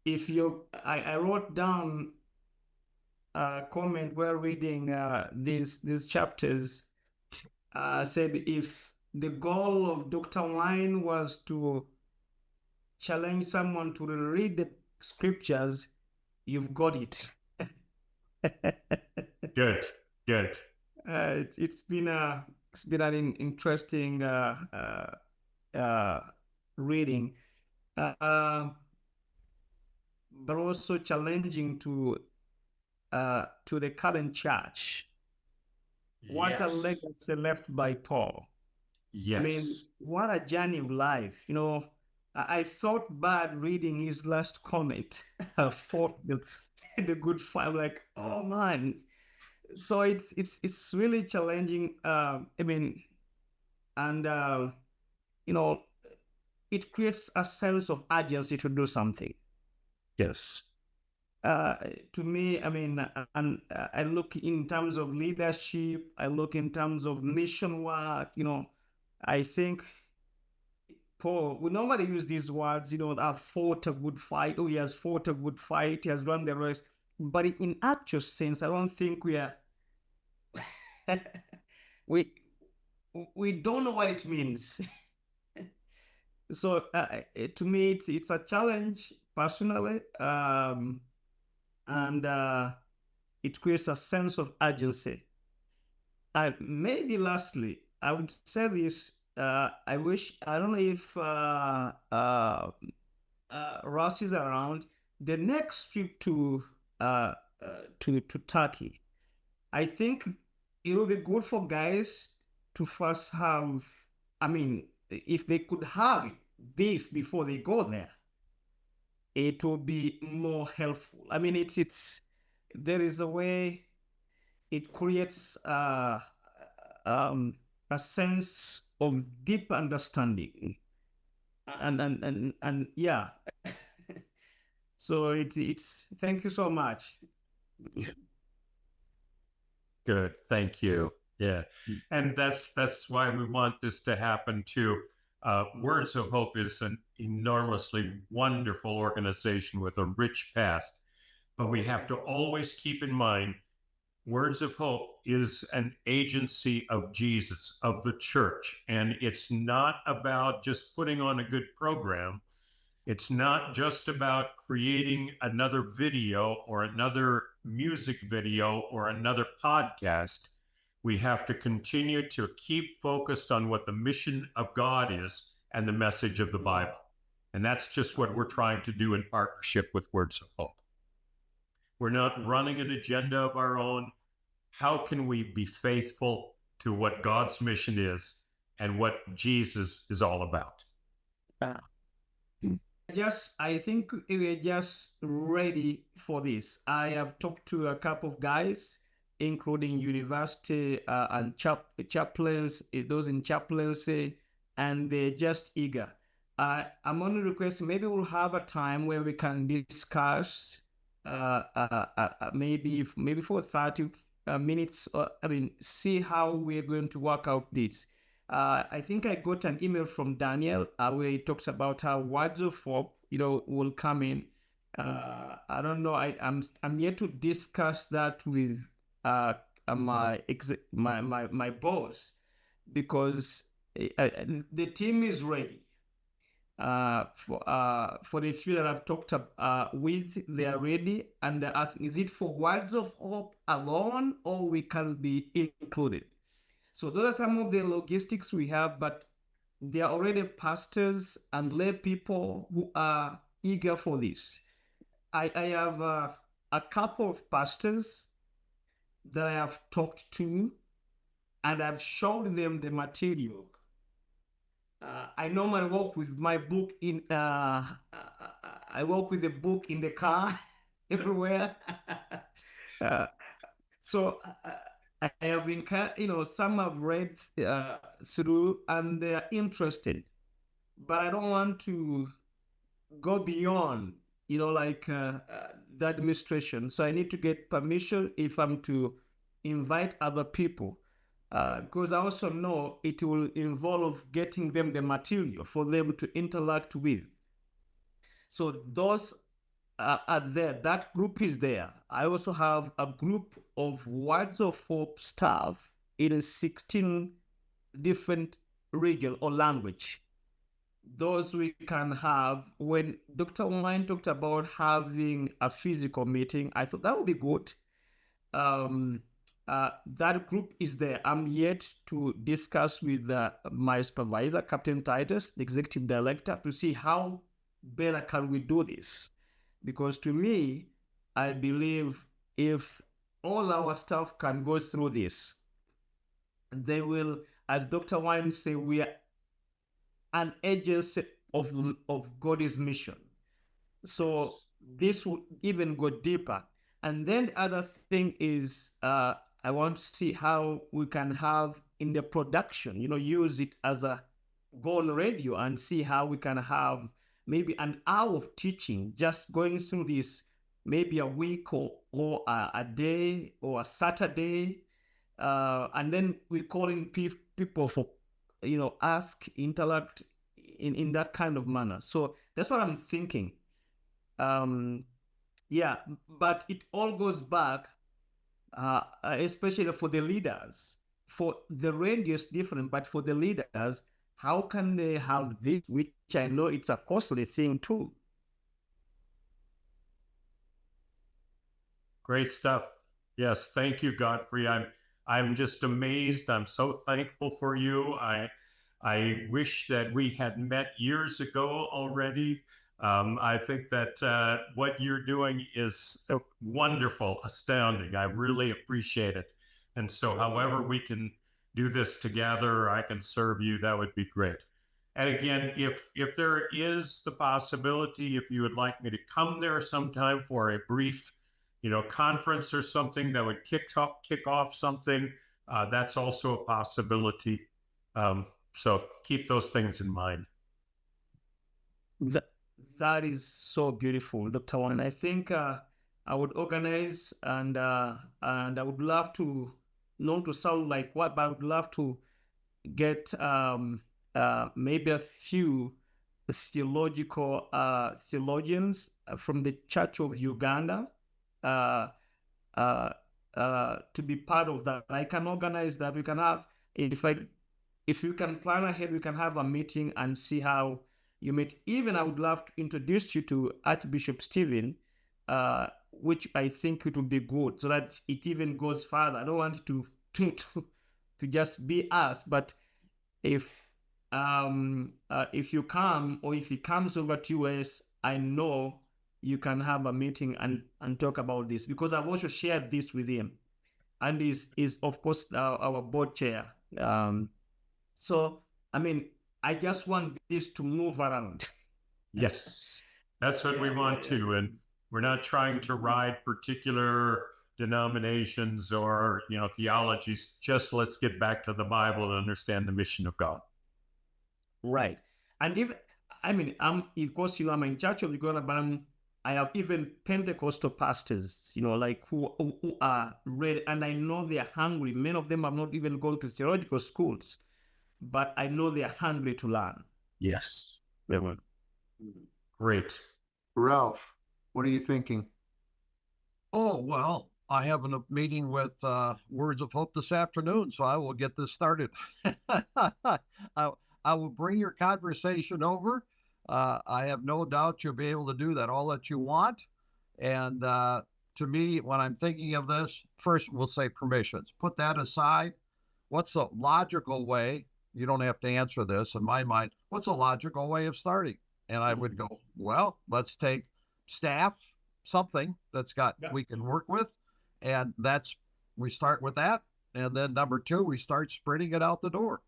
if I wrote down a comment while reading these chapters. Said if the goal of Dr. Wine was to challenge someone to read the scriptures, you've got it. Good, good. It's been an interesting reading, but also challenging to the current church. What a Yes, legacy left by Paul. I mean, yes. what a journey of life. I felt bad reading his last comment. I fought the good fight. I'm like, oh man. So it's really challenging. I mean, and you know, it creates a sense of urgency to do something. Yes. To me, I mean, and I look in terms of leadership. I look in terms of mission work. I think Paul, we normally use these words, I've fought a good fight. Oh, he has fought a good fight. He has run the race. But in actual sense, I don't think we are, we, we don't know what it means. So to me, it's a challenge personally. And it creates a sense of urgency. Maybe lastly, I would say this. I don't know if Ross is around. The next trip to Turkey, I think it will be good for guys to first have. I mean, if they could have this before they go there, it will be more helpful. I mean, it's there is a way it creates a sense of deep understanding, and yeah. So it's thank you so much. Good. Thank you. Yeah. And that's why we want this to happen too. Words of Hope is an enormously wonderful organization with a rich past, but we have to always keep in mind Words of Hope is an agency of Jesus, of the church, and it's not about just putting on a good program. It's not just about creating another video or another music video or another podcast. We have to continue to keep focused on what the mission of God is and the message of the Bible. And that's just what we're trying to do in partnership with Words of Hope. We're not running an agenda of our own. How can we be faithful to what God's mission is and what Jesus is all about? I think we're just ready for this. I have talked to a couple of guys, including university and chaplains, those in chaplaincy, and they're just eager. I'm only requesting maybe we'll have a time where we can discuss maybe for 30 minutes. See how we're going to work out this. I think I got an email from Daniel where he talks about how Words of Hope, will come in. I don't know. I'm yet to discuss that with my boss, because the team is ready. For the few that I've talked with, they are ready, and they're asking, is it for Words of Hope alone, or we can be included? So those are some of the logistics we have, but there are already pastors and lay people who are eager for this. I have a couple of pastors that I have talked to, and I've showed them the material. I normally walk with my book in. I walk with the book in the car everywhere. So I have been, some have read through and they are interested, but I don't want to go beyond, the administration. So I need to get permission if I'm to invite other people, because I also know it will involve getting them the material for them to interact with. So those are there. That group is there. I also have a group of Words of Hope staff in 16 different region or language. Those we can have. When Dr. Wine talked about having a physical meeting, I thought that would be good. That group is there. I'm yet to discuss with my supervisor, Captain Titus, the executive director, to see how better can we do this. Because to me, I believe if all our staff can go through this, they will, as Dr. Wine said, we are an agency of God's mission. So this will even go deeper. And then the other thing is, I want to see how we can have in the production, use it as a go on radio and see how we can have maybe an hour of teaching, just going through this, maybe a week or a day or a Saturday. And then we're calling people for, ask, interact in that kind of manner. So that's what I'm thinking. Yeah, but it all goes back, especially for the leaders. For the radio is different, but for the leaders, how can they have this, which I know it's a costly thing too? Great stuff. Yes, thank you, Godfrey. I'm just amazed. I'm so thankful for you. I wish that we had met years ago already. I think that what you're doing is wonderful, astounding. I really appreciate it. And so however we can do this together, I can serve you, that would be great. And again, if there is the possibility, if you would like me to come there sometime for a brief, conference or something that would kick off something, that's also a possibility. So keep those things in mind. That is so beautiful, Dr. Warren. I think I would organize and I would love to, not to sound like what, but I would love to get maybe a few theologians from the Church of Uganda to be part of that. I can organize that. We can have, if you can plan ahead, we can have a meeting and see how you meet. Even I would love to introduce you to Archbishop Stephen, which I think it would be good, so that it even goes further. I don't want it to just be us, but if you come, or if he comes over to US, I know you can have a meeting and talk about this, because I've also shared this with him, and is of course our board chair. So I mean, I just want this to move around. Yes, that's what we want to, and we're not trying to ride particular denominations or theologies. Just let's get back to the Bible and understand the mission of God. Right. And if of course, I'm in Church of Uganda, but I have even Pentecostal pastors, like who are ready, and I know they are hungry. Many of them have not even gone to theological schools, but I know they are hungry to learn. Yes. Great. Ralph, what are you thinking? Oh, well, I have a meeting with Words of Hope this afternoon, so I will get this started. I will bring your conversation over. I have no doubt you'll be able to do that all that you want. And to me, when I'm thinking of this, first we'll say permissions. Put that aside. What's a logical way? You don't have to answer this in my mind. What's a logical way of starting? And I would go, well, let's take staff, something that's we can work with. And we start with that. And then number two, we start spreading it out the door.